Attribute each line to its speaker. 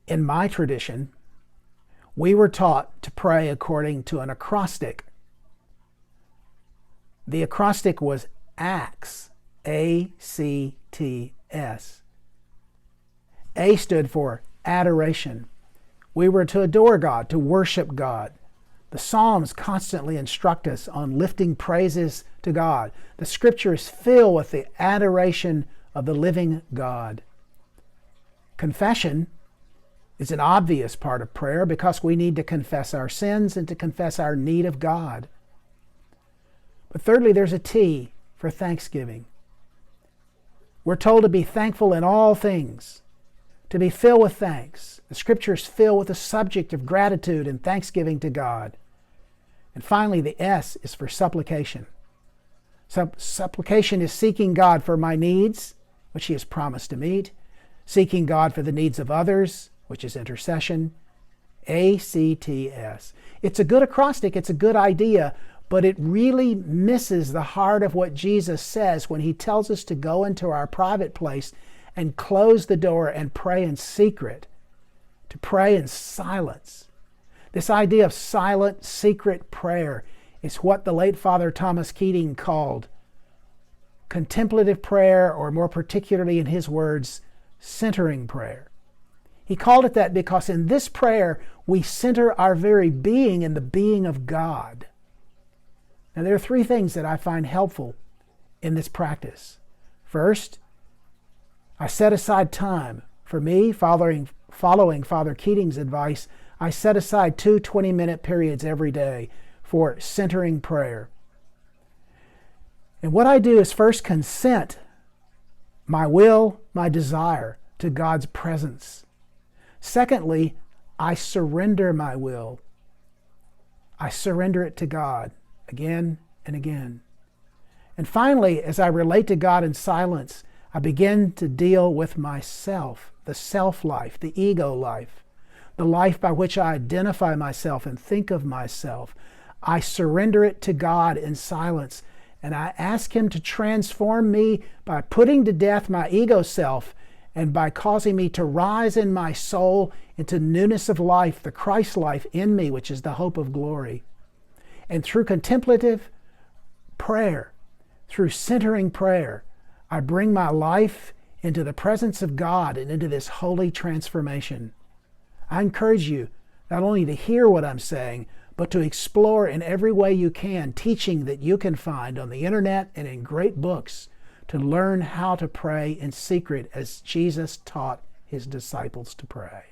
Speaker 1: In my tradition, we were taught to pray according to an acrostic. The acrostic was ACTS, A-C-T-S. A stood for adoration. We were to adore God, to worship God. The Psalms constantly instruct us on lifting praises to God. The Scriptures fill with the adoration of the living God. Confession is an obvious part of prayer because we need to confess our sins and to confess our need of God. But thirdly, there's a T for thanksgiving. We're told to be thankful in all things, to be filled with thanks. The Scriptures fill with the subject of gratitude and thanksgiving to God. And finally, the S is for supplication. Supplication is seeking God for my needs, which He has promised to meet, seeking God for the needs of others, which is intercession. ACTS. It's a good acrostic, it's a good idea, but it really misses the heart of what Jesus says when He tells us to go into our private place and close the door and pray in secret, to pray in silence. This idea of silent, secret prayer is what the late Father Thomas Keating called contemplative prayer, or more particularly in his words, centering prayer. He called it that because in this prayer we center our very being in the being of God. Now there are three things that I find helpful in this practice. First, I set aside time. For me, following Father Keating's advice, I set aside 2 20-minute periods every day for centering prayer. And what I do is first consent my will, my desire to God's presence. Secondly, I surrender my will. I surrender it to God again and again. And finally, as I relate to God in silence, I begin to deal with myself, the self-life, the ego life, the life by which I identify myself and think of myself. I surrender it to God in silence, and I ask Him to transform me by putting to death my ego self and by causing me to rise in my soul into newness of life, the Christ life in me, which is the hope of glory. And through contemplative prayer, through centering prayer, I bring my life into the presence of God and into this holy transformation. I encourage you not only to hear what I'm saying, but to explore in every way you can teaching that you can find on the internet and in great books to learn how to pray in secret as Jesus taught His disciples to pray.